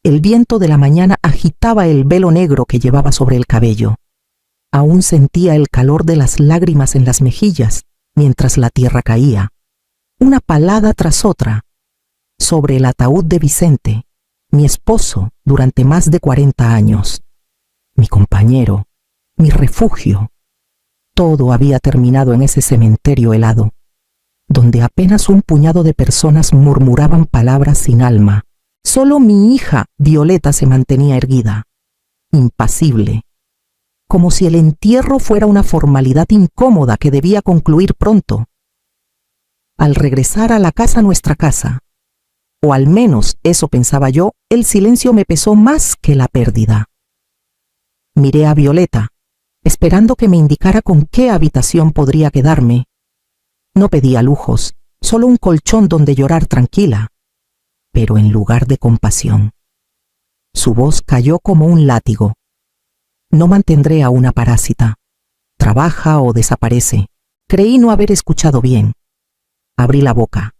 El viento de la mañana agitaba el velo negro que llevaba sobre el cabello. Aún sentía el calor de las lágrimas en las mejillas mientras la tierra caía, una palada tras otra, sobre el ataúd de Vicente, mi esposo durante más de 40 años, mi compañero, mi refugio. Todo había terminado en ese cementerio helado, donde apenas un puñado de personas murmuraban palabras sin alma. Solo mi hija, Violeta, se mantenía erguida, impasible, como si el entierro fuera una formalidad incómoda que debía concluir pronto. Al regresar a la casa, nuestra casa, o al menos eso pensaba yo, el silencio me pesó más que la pérdida. Miré a Violeta, esperando que me indicara con qué habitación podría quedarme. No pedía lujos, solo un colchón donde llorar tranquila, pero en lugar de compasión. Su voz cayó como un látigo. No mantendré a una parásita. Trabaja o desaparece. Creí no haber escuchado bien. Abrí la boca,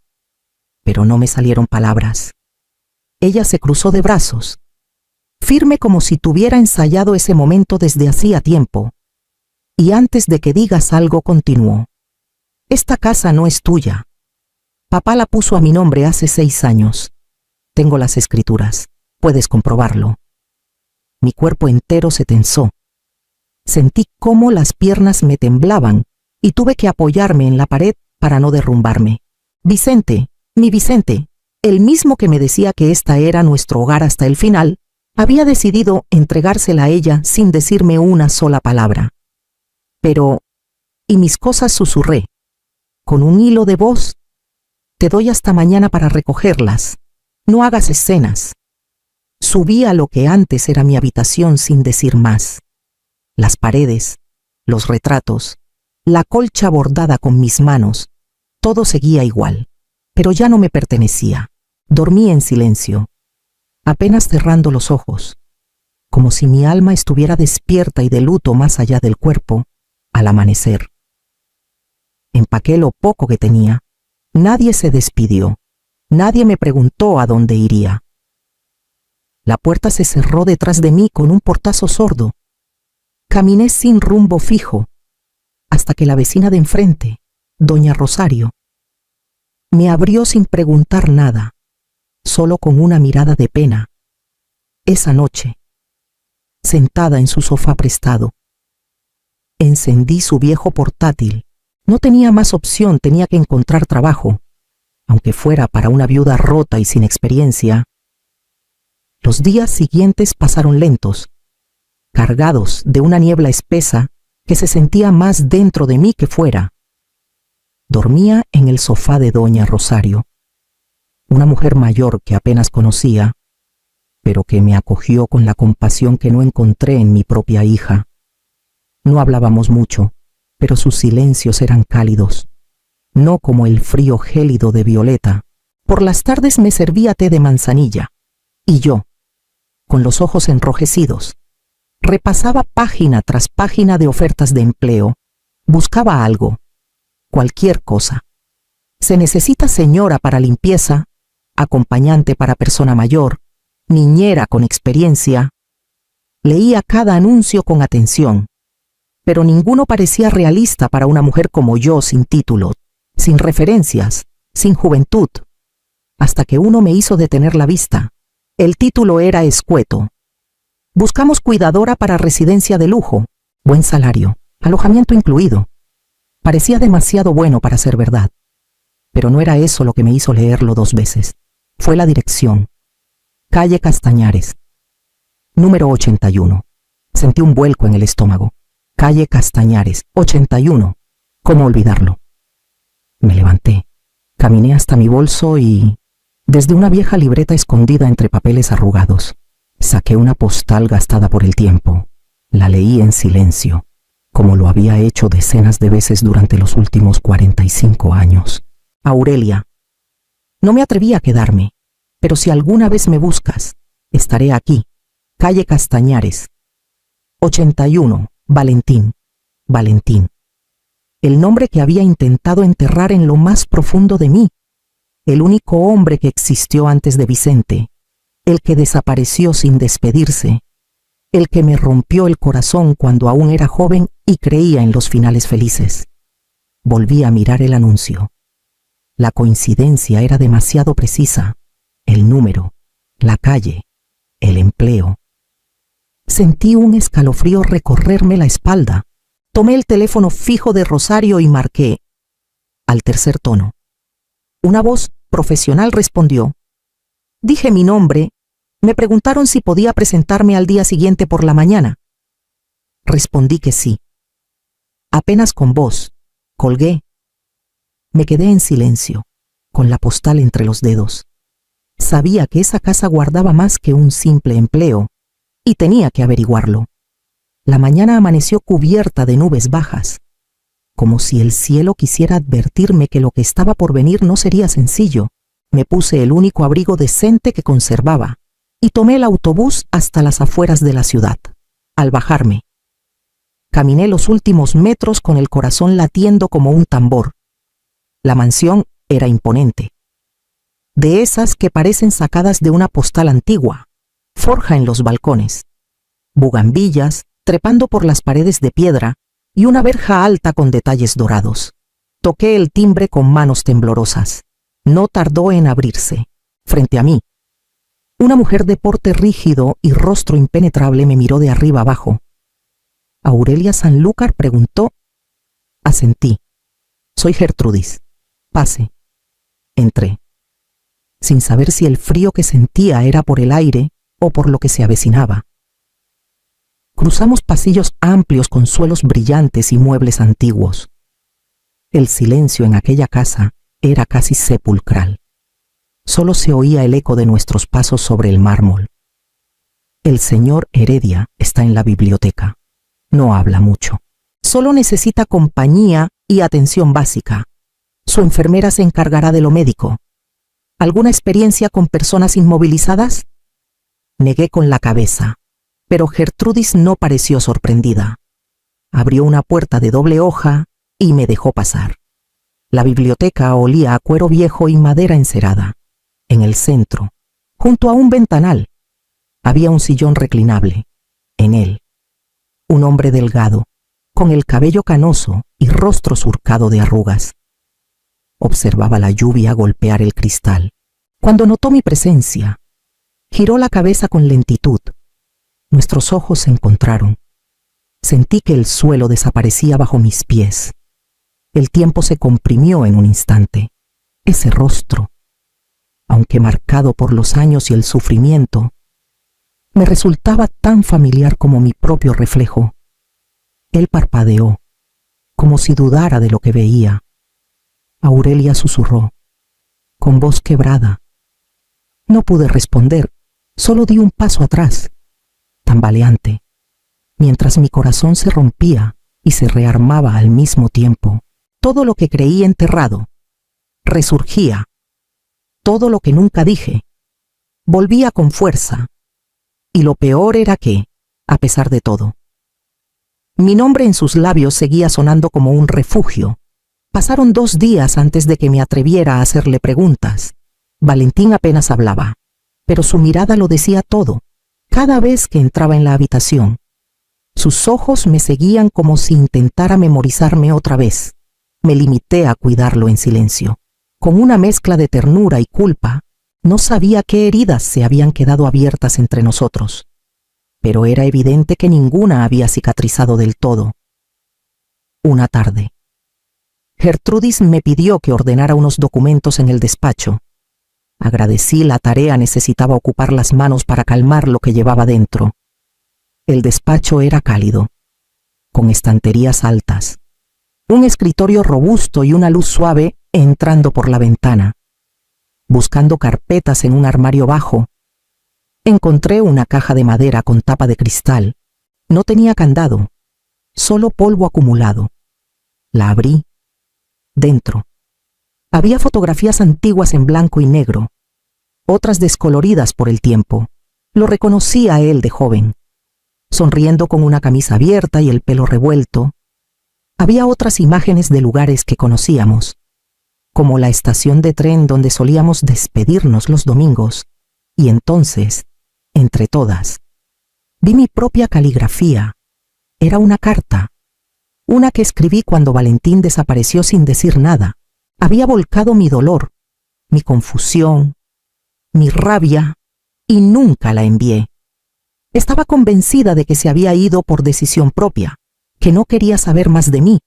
pero no me salieron palabras. Ella se cruzó de brazos, firme como si tuviera ensayado ese momento desde hacía tiempo, y antes de que digas algo continuó. Esta casa no es tuya. Papá la puso a mi nombre hace 6 años. Tengo las escrituras, puedes comprobarlo. Mi cuerpo entero se tensó. Sentí cómo las piernas me temblaban y tuve que apoyarme en la pared para no derrumbarme. Vicente, mi Vicente, el mismo que me decía que esta era nuestro hogar hasta el final, había decidido entregársela a ella sin decirme una sola palabra. Pero, y mis cosas, susurré, con un hilo de voz, te doy hasta mañana para recogerlas. No hagas escenas. Subí a lo que antes era mi habitación sin decir más. Las paredes, los retratos, la colcha bordada con mis manos, todo seguía igual, pero ya no me pertenecía. Dormí en silencio, apenas cerrando los ojos, como si mi alma estuviera despierta y de luto más allá del cuerpo, al amanecer. Empaqué lo poco que tenía. Nadie se despidió. Nadie me preguntó a dónde iría. La puerta se cerró detrás de mí con un portazo sordo. Caminé sin rumbo fijo, hasta que la vecina de enfrente, doña Rosario, me abrió sin preguntar nada, solo con una mirada de pena. Esa noche, sentada en su sofá prestado, encendí su viejo portátil. No tenía más opción, tenía que encontrar trabajo, aunque fuera para una viuda rota y sin experiencia. Los días siguientes pasaron lentos, cargados de una niebla espesa que se sentía más dentro de mí que fuera. Dormía en el sofá de doña Rosario, una mujer mayor que apenas conocía, pero que me acogió con la compasión que no encontré en mi propia hija. No hablábamos mucho, pero sus silencios eran cálidos, no como el frío gélido de Violeta. Por las tardes me servía té de manzanilla, y yo, con los ojos enrojecidos, repasaba página tras página de ofertas de empleo. Buscaba algo, cualquier cosa. Se necesita señora para limpieza, acompañante para persona mayor, niñera con experiencia. Leía cada anuncio con atención, pero ninguno parecía realista para una mujer como yo, sin título, sin referencias, sin juventud, hasta que uno me hizo detener la vista. El título era escueto. Buscamos cuidadora para residencia de lujo, buen salario, alojamiento incluido. Parecía demasiado bueno para ser verdad, pero no era eso lo que me hizo leerlo 2 veces. Fue la dirección. Calle Castañares, número 81. Sentí un vuelco en el estómago. Calle Castañares, 81. ¿Cómo olvidarlo? Me levanté, caminé hasta mi bolso y, desde una vieja libreta escondida entre papeles arrugados, saqué una postal gastada por el tiempo. La leí en silencio, como lo había hecho decenas de veces durante los últimos 45 años. Aurelia. No me atreví a quedarme, pero si alguna vez me buscas, estaré aquí. Calle Castañares, 81. Valentín. Valentín. El nombre que había intentado enterrar en lo más profundo de mí. El único hombre que existió antes de Vicente. el que desapareció sin despedirse, el que me rompió el corazón cuando aún era joven y creía en los finales felices. Volví a mirar el anuncio. La coincidencia era demasiado precisa. El número, la calle, el empleo. Sentí un escalofrío recorrerme la espalda. Tomé el teléfono fijo de Rosario y marqué. Al tercer tono. Una voz profesional respondió. Dije mi nombre. Me preguntaron si podía presentarme al día siguiente por la mañana. Respondí que sí. Apenas con voz. Colgué. Me quedé en silencio, con la postal entre los dedos. Sabía que esa casa guardaba más que un simple empleo, y tenía que averiguarlo. La mañana amaneció cubierta de nubes bajas, como si el cielo quisiera advertirme que lo que estaba por venir no sería sencillo. Me puse el único abrigo decente que conservaba, y tomé el autobús hasta las afueras de la ciudad. Al bajarme, caminé los últimos metros con el corazón latiendo como un tambor. La mansión era imponente. De esas que parecen sacadas de una postal antigua, forja en los balcones, bugambillas trepando por las paredes de piedra y una verja alta con detalles dorados. Toqué el timbre con manos temblorosas. No tardó en abrirse. Frente a mí, una mujer de porte rígido y rostro impenetrable me miró de arriba abajo. Aurelia Sanlúcar preguntó. Asentí. Soy Gertrudis. Pase. Entré, sin saber si el frío que sentía era por el aire o por lo que se avecinaba. Cruzamos pasillos amplios con suelos brillantes y muebles antiguos. El silencio en aquella casa era casi sepulcral. Solo se oía el eco de nuestros pasos sobre el mármol. El señor Heredia está en la biblioteca. No habla mucho. Solo necesita compañía y atención básica. Su enfermera se encargará de lo médico. ¿Alguna experiencia con personas inmovilizadas? Negué con la cabeza, pero Gertrudis no pareció sorprendida. Abrió una puerta de doble hoja y me dejó pasar. La biblioteca olía a cuero viejo y madera encerada. En el centro, junto a un ventanal, había un sillón reclinable. En él, un hombre delgado, con el cabello canoso y rostro surcado de arrugas. Observaba la lluvia golpear el cristal. Cuando notó mi presencia, giró la cabeza con lentitud. Nuestros ojos se encontraron. Sentí que el suelo desaparecía bajo mis pies. El tiempo se comprimió en un instante. Ese rostro, aunque marcado por los años y el sufrimiento, me resultaba tan familiar como mi propio reflejo. Él parpadeó, como si dudara de lo que veía. Aurelia susurró, con voz quebrada. No pude responder, solo di un paso atrás, tambaleante, mientras mi corazón se rompía y se rearmaba al mismo tiempo. Todo lo que creí enterrado resurgía. Todo lo que nunca dije volvía con fuerza. Y lo peor era que, a pesar de todo, mi nombre en sus labios seguía sonando como un refugio. Pasaron 2 días antes de que me atreviera a hacerle preguntas. Valentín apenas hablaba, pero su mirada lo decía todo. Cada vez que entraba en la habitación, sus ojos me seguían como si intentara memorizarme otra vez. Me limité a cuidarlo en silencio. Con una mezcla de ternura y culpa, no sabía qué heridas se habían quedado abiertas entre nosotros, pero era evidente que ninguna había cicatrizado del todo. Una tarde, Gertrudis me pidió que ordenara unos documentos en el despacho. Agradecí la tarea, necesitaba ocupar las manos para calmar lo que llevaba dentro. El despacho era cálido, con estanterías altas, un escritorio robusto y una luz suave entrando por la ventana. Buscando carpetas en un armario bajo, encontré una caja de madera con tapa de cristal. No tenía candado, solo polvo acumulado. La abrí. Dentro había fotografías antiguas en blanco y negro, otras descoloridas por el tiempo. Lo reconocí a él de joven, sonriendo con una camisa abierta y el pelo revuelto. Había otras imágenes de lugares que conocíamos, como la estación de tren donde solíamos despedirnos los domingos, Y entonces, entre todas, vi mi propia caligrafía. Era una carta, una que escribí cuando Valentín desapareció sin decir nada. Había volcado mi dolor, mi confusión, mi rabia, y nunca la envié. Estaba convencida de que se había ido por decisión propia, que no quería saber más de mí.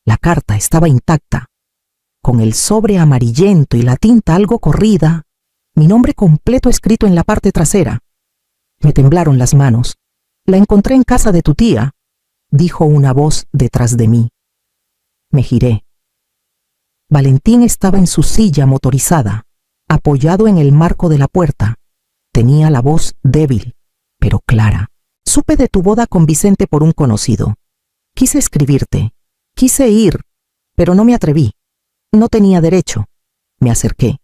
La carta estaba intacta, con el sobre amarillento y la tinta algo corrida, mi nombre completo escrito en la parte trasera. Me temblaron las manos. La encontré en casa de tu tía, dijo una voz detrás de mí. Me giré. Valentín estaba en su silla motorizada, apoyado en el marco de la puerta. Tenía la voz débil, pero clara. Supe de tu boda con Vicente por un conocido. Quise escribirte, quise ir, pero no me atreví. No tenía derecho. Me acerqué.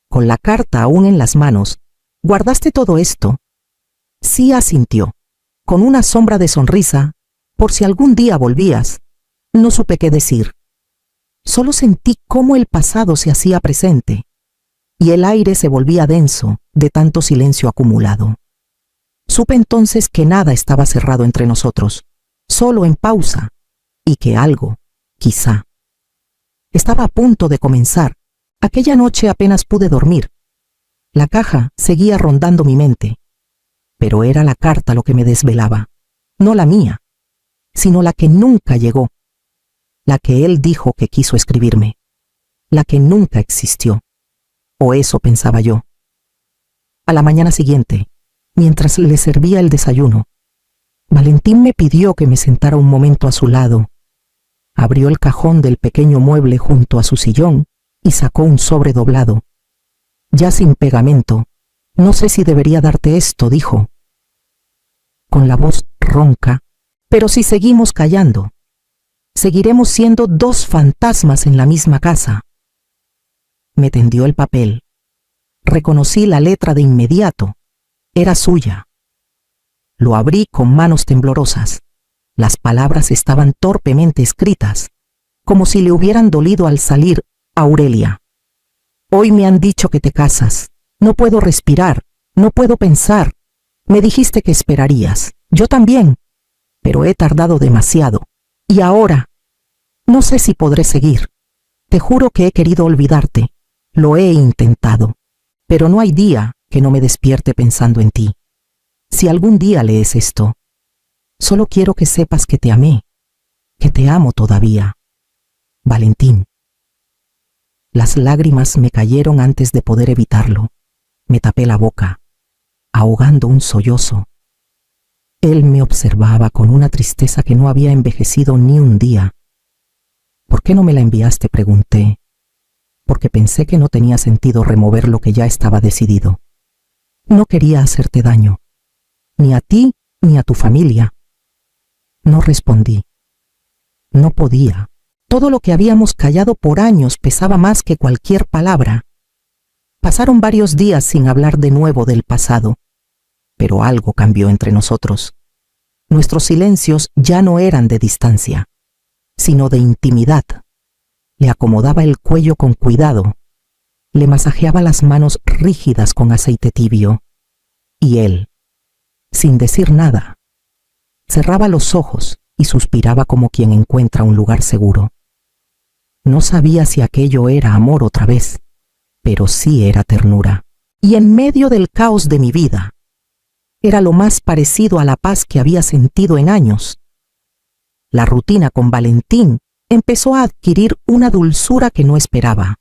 Con la carta aún en las manos, ¿guardaste todo esto? Sí, asintió, con una sombra de sonrisa, por si algún día volvías. No supe qué decir. Solo sentí cómo el pasado se hacía presente, y el aire se volvía denso de tanto silencio acumulado. Supe entonces que nada estaba cerrado entre nosotros, solo en pausa, y que algo, quizá, estaba a punto de comenzar. Aquella noche apenas pude dormir. La caja seguía rondando mi mente, pero era la carta lo que me desvelaba, no la mía, sino la que nunca llegó, la que él dijo que quiso escribirme, la que nunca existió, o eso pensaba yo. A la mañana siguiente, mientras le servía el desayuno, Valentín me pidió que me sentara un momento a su lado. Abrió el cajón del pequeño mueble junto a su sillón y sacó un sobre doblado, ya sin pegamento. No sé si debería darte esto, dijo, con la voz ronca, pero si seguimos callando, seguiremos siendo dos fantasmas en la misma casa. Me tendió el papel. Reconocí la letra de inmediato. Era suya. Lo abrí con manos temblorosas. Las palabras estaban torpemente escritas, como si le hubieran dolido al salir. Aurelia. Hoy me han dicho que te casas. No puedo respirar, no puedo pensar. Me dijiste que esperarías. Yo también. Pero he tardado demasiado. Y ahora, no sé si podré seguir. Te juro que he querido olvidarte. Lo he intentado. Pero no hay día que no me despierte pensando en ti. Si algún día lees esto, solo quiero que sepas que te amé, que te amo todavía. Valentín. Las lágrimas me cayeron antes de poder evitarlo. Me tapé la boca, ahogando un sollozo. Él me observaba con una tristeza que no había envejecido ni un día. ¿Por qué no me la enviaste?, pregunté, porque pensé que no tenía sentido remover lo que ya estaba decidido. No quería hacerte daño, ni a ti ni a tu familia. No respondí. No podía. Todo lo que habíamos callado por años pesaba más que cualquier palabra. Pasaron varios días sin hablar de nuevo del pasado, pero algo cambió entre nosotros. Nuestros silencios ya no eran de distancia, sino de intimidad. Le acomodaba el cuello con cuidado, le masajeaba las manos rígidas con aceite tibio, y él, sin decir nada, cerraba los ojos y suspiraba como quien encuentra un lugar seguro. No sabía si aquello era amor otra vez, pero sí era ternura. Y en medio del caos de mi vida, era lo más parecido a la paz que había sentido en años. La rutina con Valentín empezó a adquirir una dulzura que no esperaba.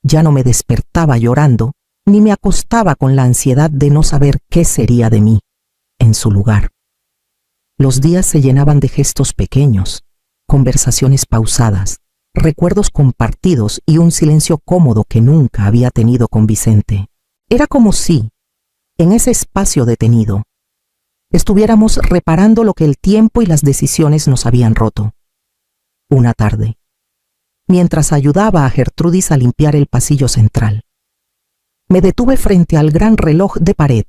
Ya no me despertaba llorando, ni me acostaba con la ansiedad de no saber qué sería de mí en su lugar. Los días se llenaban de gestos pequeños, conversaciones pausadas, recuerdos compartidos y un silencio cómodo que nunca había tenido con Vicente. Era como si, en ese espacio detenido, estuviéramos reparando lo que el tiempo y las decisiones nos habían roto. Una tarde, mientras ayudaba a Gertrudis a limpiar el pasillo central, me detuve frente al gran reloj de pared.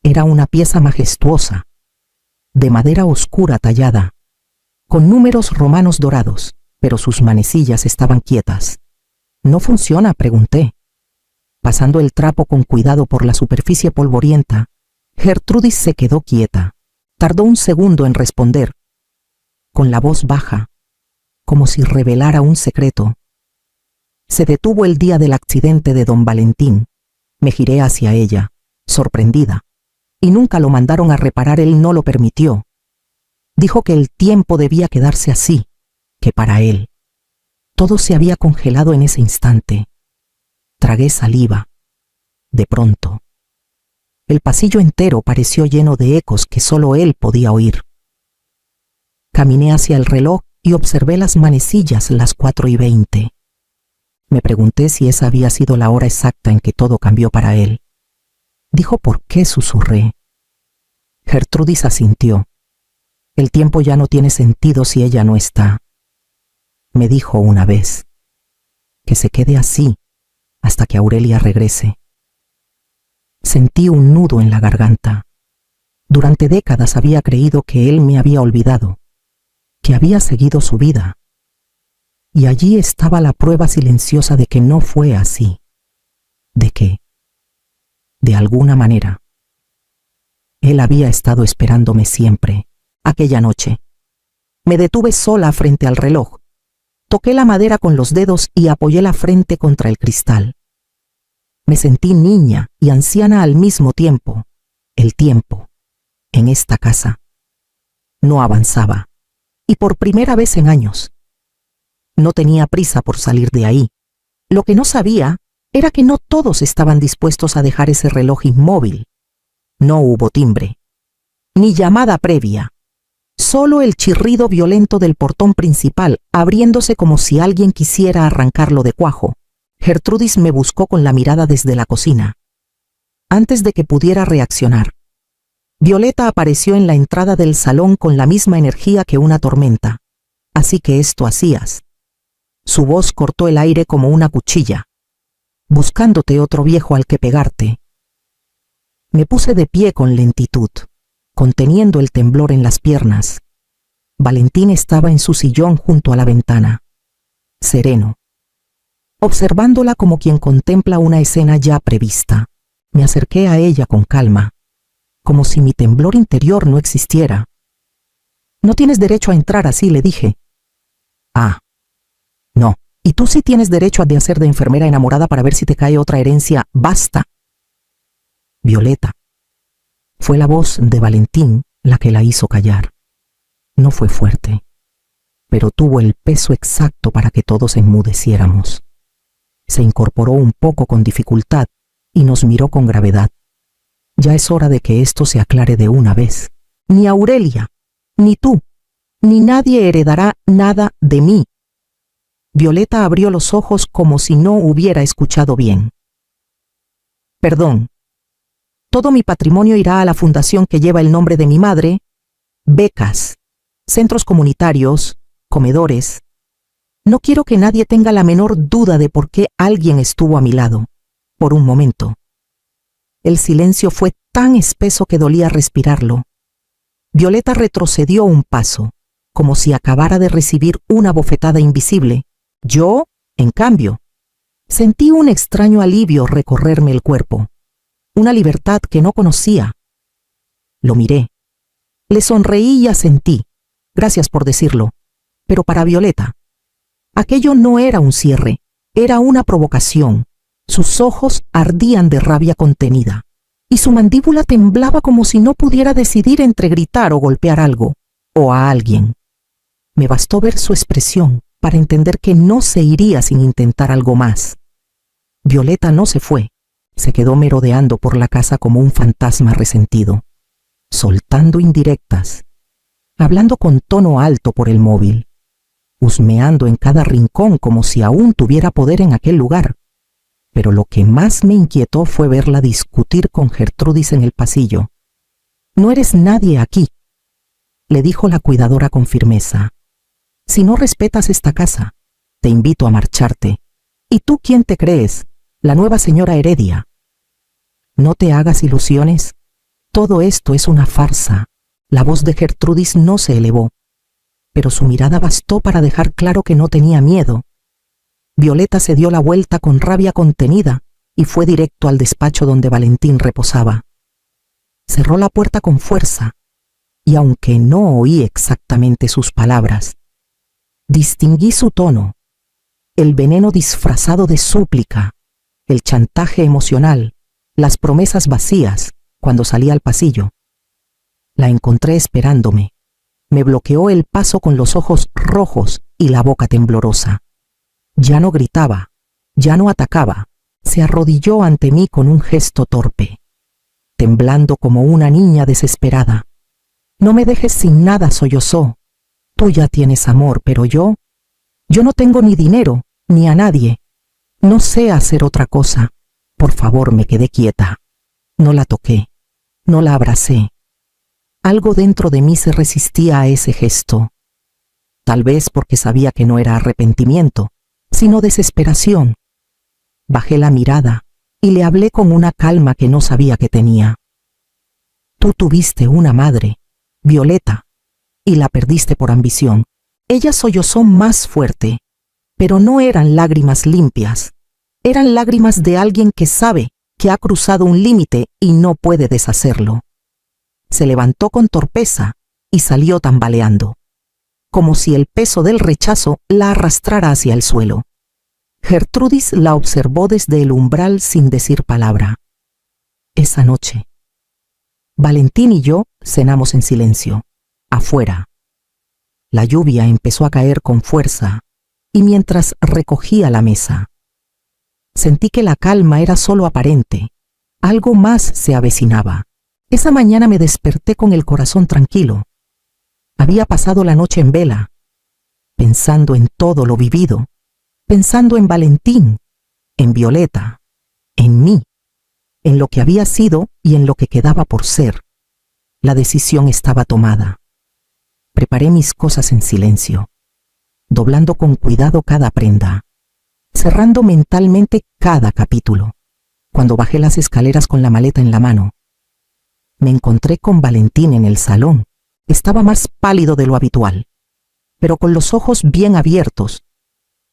Era una pieza majestuosa, de madera oscura tallada, con números romanos dorados, pero sus manecillas estaban quietas. ¿No funciona?, pregunté. Pasando el trapo con cuidado por la superficie polvorienta, Gertrudis se quedó quieta. Tardó un segundo en responder, con la voz baja, como si revelara un secreto. Se detuvo el día del accidente de don Valentín. Me giré hacia ella, sorprendida, y nunca lo mandaron a reparar, él no lo permitió. Dijo que el tiempo debía quedarse así, que para él. Todo se había congelado en ese instante. Tragué saliva. De pronto, el pasillo entero pareció lleno de ecos que solo él podía oír. Caminé hacia el reloj y observé las manecillas, las 4:20. Me pregunté si esa había sido la hora exacta en que todo cambió para él. Dijo por qué, susurré. Gertrudis asintió. El tiempo ya no tiene sentido si ella no está. Me dijo una vez. Que se quede así hasta que Aurelia regrese. Sentí un nudo en la garganta. Durante décadas había creído que él me había olvidado, que había seguido su vida. Y allí estaba la prueba silenciosa de que no fue así. De que, de alguna manera, él había estado esperándome siempre. Aquella noche, me detuve sola frente al reloj. Toqué la madera con los dedos y apoyé la frente contra el cristal. Me sentí niña y anciana al mismo tiempo. El tiempo, en esta casa, no avanzaba. Y por primera vez en años. No tenía prisa por salir de ahí. Lo que no sabía era que no todos estaban dispuestos a dejar ese reloj inmóvil. No hubo timbre, ni llamada previa. Solo el chirrido violento del portón principal, abriéndose como si alguien quisiera arrancarlo de cuajo. Gertrudis me buscó con la mirada desde la cocina. Antes de que pudiera reaccionar, Violeta apareció en la entrada del salón con la misma energía que una tormenta. Así que esto hacías. Su voz cortó el aire como una cuchilla. Buscándote otro viejo al que pegarte. Me puse de pie con lentitud, conteniendo el temblor en las piernas. Valentín estaba en su sillón junto a la ventana, sereno, observándola como quien contempla una escena ya prevista. Me acerqué a ella con calma, como si mi temblor interior no existiera. No tienes derecho a entrar así, le dije. Ah, no. Y tú sí tienes derecho a de hacer de enfermera enamorada para ver si te cae otra herencia. ¡Basta! Violeta. Fue la voz de Valentín la que la hizo callar. No fue fuerte, pero tuvo el peso exacto para que todos enmudeciéramos. Se incorporó un poco con dificultad y nos miró con gravedad. Ya es hora de que esto se aclare de una vez. Ni Aurelia, ni tú, ni nadie heredará nada de mí. Violeta abrió los ojos como si no hubiera escuchado bien. Perdón. Todo mi patrimonio irá a la fundación que lleva el nombre de mi madre, becas, centros comunitarios, comedores. No quiero que nadie tenga la menor duda de por qué alguien estuvo a mi lado, por un momento. El silencio fue tan espeso que dolía respirarlo. Violeta retrocedió un paso, como si acabara de recibir una bofetada invisible. Yo, en cambio, sentí un extraño alivio recorrerme el cuerpo, una libertad que no conocía. Lo miré, le sonreí y asentí. Gracias por decirlo, pero para Violeta, aquello no era un cierre, era una provocación. Sus ojos ardían de rabia contenida, y su mandíbula temblaba como si no pudiera decidir entre gritar o golpear algo, o a alguien. Me bastó ver su expresión para entender que no se iría sin intentar algo más. Violeta no se fue, se quedó merodeando por la casa como un fantasma resentido, soltando indirectas, hablando con tono alto por el móvil, husmeando en cada rincón como si aún tuviera poder en aquel lugar. Pero lo que más me inquietó fue verla discutir con Gertrudis en el pasillo. No eres nadie aquí, le dijo la cuidadora con firmeza. Si no respetas esta casa, te invito a marcharte. ¿Y tú quién te crees? La nueva señora Heredia. No te hagas ilusiones. Todo esto es una farsa. La voz de Gertrudis no se elevó, pero su mirada bastó para dejar claro que no tenía miedo. Violeta se dio la vuelta con rabia contenida y fue directo al despacho donde Valentín reposaba. Cerró la puerta con fuerza, y aunque no oí exactamente sus palabras, distinguí su tono, el veneno disfrazado de súplica, el chantaje emocional, las promesas vacías cuando salí al pasillo. La encontré esperándome. Me bloqueó el paso con los ojos rojos y la boca temblorosa. Ya no gritaba, ya no atacaba, se arrodilló ante mí con un gesto torpe, temblando como una niña desesperada. No me dejes sin nada, sollozó. Tú ya tienes amor, pero yo no tengo ni dinero, ni a nadie. No sé hacer otra cosa. Por favor, me quedé quieta. No la toqué, no la abracé. Algo dentro de mí se resistía a ese gesto. Tal vez porque sabía que no era arrepentimiento, sino desesperación. Bajé la mirada y le hablé con una calma que no sabía que tenía. Tú tuviste una madre, Violeta, y la perdiste por ambición. Ella sollozó más fuerte, pero no eran lágrimas limpias. Eran lágrimas de alguien que sabe que ha cruzado un límite y no puede deshacerlo. Se levantó con torpeza y salió tambaleando, como si el peso del rechazo la arrastrara hacia el suelo. Gertrudis la observó desde el umbral sin decir palabra. Esa noche, Valentín y yo cenamos en silencio, afuera. La lluvia empezó a caer con fuerza y mientras recogía la mesa, sentí que la calma era solo aparente. Algo más se avecinaba. Esa mañana me desperté con el corazón tranquilo. Había pasado la noche en vela, pensando en todo lo vivido, pensando en Valentín, en Violeta, en mí, en lo que había sido y en lo que quedaba por ser. La decisión estaba tomada. Preparé mis cosas en silencio, doblando con cuidado cada prenda, cerrando mentalmente cada capítulo. Cuando bajé las escaleras con la maleta en la mano, me encontré con Valentín en el salón. Estaba más pálido de lo habitual, pero con los ojos bien abiertos,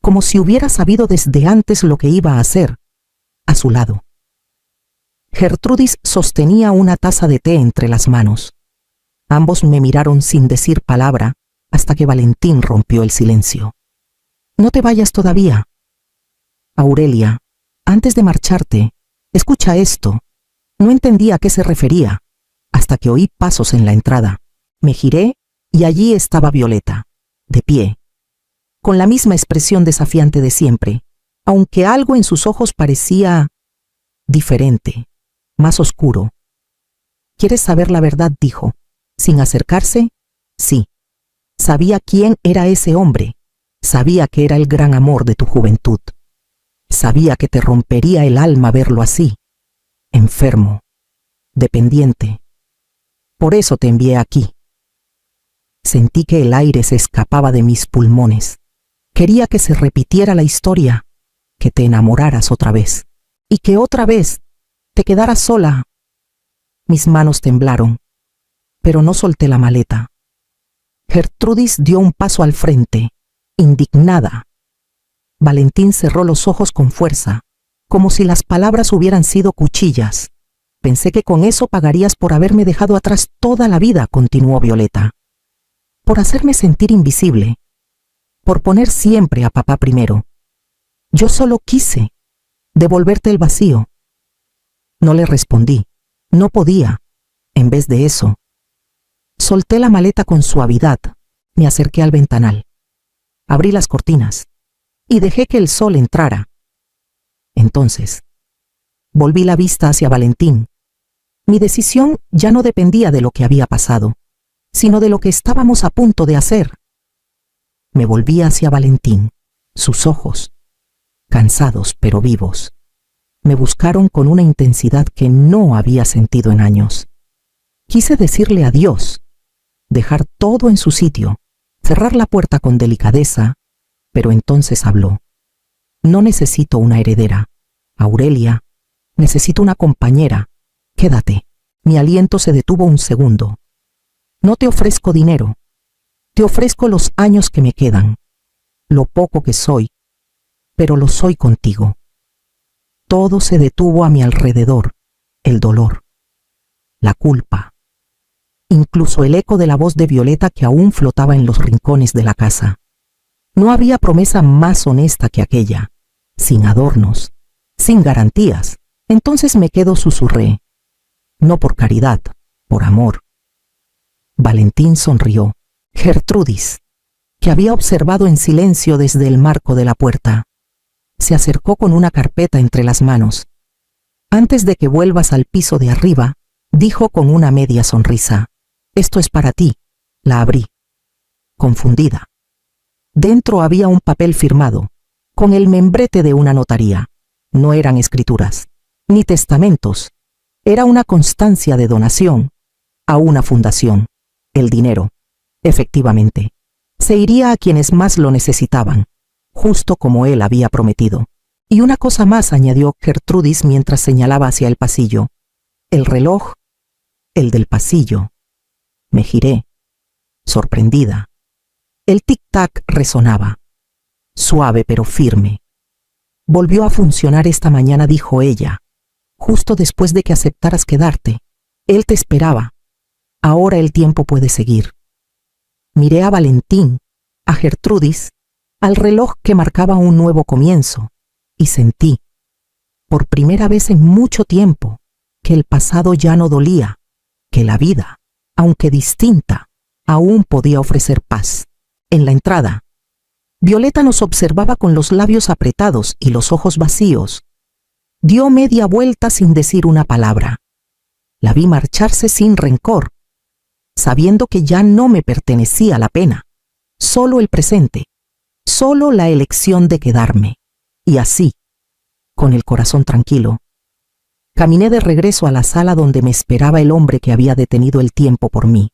como si hubiera sabido desde antes lo que iba a hacer. A su lado, Gertrudis sostenía una taza de té entre las manos. Ambos me miraron sin decir palabra hasta que Valentín rompió el silencio. No te vayas todavía. Aurelia, antes de marcharte, escucha esto. No entendí a qué se refería, hasta que oí pasos en la entrada. Me giré y allí estaba Violeta, de pie, con la misma expresión desafiante de siempre, aunque algo en sus ojos parecía diferente, más oscuro. ¿Quieres saber la verdad?, dijo, sin acercarse. Sí, sabía quién era ese hombre, sabía que era el gran amor de tu juventud. Sabía que te rompería el alma verlo así, enfermo, dependiente. Por eso te envié aquí. Sentí que el aire se escapaba de mis pulmones. Quería que se repitiera la historia, que te enamoraras otra vez, y que otra vez te quedaras sola. Mis manos temblaron, pero no solté la maleta. Gertrudis dio un paso al frente, indignada. Valentín cerró los ojos con fuerza, como si las palabras hubieran sido cuchillas. Pensé que con eso pagarías por haberme dejado atrás toda la vida, continuó Violeta. Por hacerme sentir invisible, por poner siempre a papá primero. Yo solo quise devolverte el vacío. No le respondí, no podía. En vez de eso, solté la maleta con suavidad, me acerqué al ventanal, abrí las cortinas y dejé que el sol entrara. Entonces, volví la vista hacia Valentín. Mi decisión ya no dependía de lo que había pasado, sino de lo que estábamos a punto de hacer. Me volví hacia Valentín. Sus ojos, cansados pero vivos, me buscaron con una intensidad que no había sentido en años. Quise decirle adiós, dejar todo en su sitio, cerrar la puerta con delicadeza, pero entonces habló. No necesito una heredera, Aurelia, necesito una compañera. Quédate. Mi aliento se detuvo un segundo. No te ofrezco dinero, te ofrezco los años que me quedan, lo poco que soy, pero lo soy contigo. Todo se detuvo a mi alrededor, el dolor, la culpa, incluso el eco de la voz de Violeta que aún flotaba en los rincones de la casa. No había promesa más honesta que aquella, sin adornos, sin garantías. Entonces me quedo, susurré, no por caridad, por amor. Valentín sonrió. Gertrudis, que había observado en silencio desde el marco de la puerta, se acercó con una carpeta entre las manos. Antes de que vuelvas al piso de arriba, dijo con una media sonrisa, esto es para ti. La abrí, confundida. Dentro había un papel firmado, con el membrete de una notaría. No eran escrituras, ni testamentos. Era una constancia de donación a una fundación. El dinero, efectivamente, se iría a quienes más lo necesitaban, justo como él había prometido. Y una cosa más, añadió Gertrudis mientras señalaba hacia el pasillo. El reloj, el del pasillo. Me giré, sorprendida. El tic-tac resonaba, suave pero firme. Volvió a funcionar esta mañana, dijo ella, justo después de que aceptaras quedarte. Él te esperaba. Ahora el tiempo puede seguir. Miré a Valentín, a Gertrudis, al reloj que marcaba un nuevo comienzo, y sentí, por primera vez en mucho tiempo, que el pasado ya no dolía, que la vida, aunque distinta, aún podía ofrecer paz. En la entrada, Violeta nos observaba con los labios apretados y los ojos vacíos. Dio media vuelta sin decir una palabra. La vi marcharse sin rencor, sabiendo que ya no me pertenecía la pena, solo el presente, solo la elección de quedarme. Y así, con el corazón tranquilo, caminé de regreso a la sala donde me esperaba el hombre que había detenido el tiempo por mí.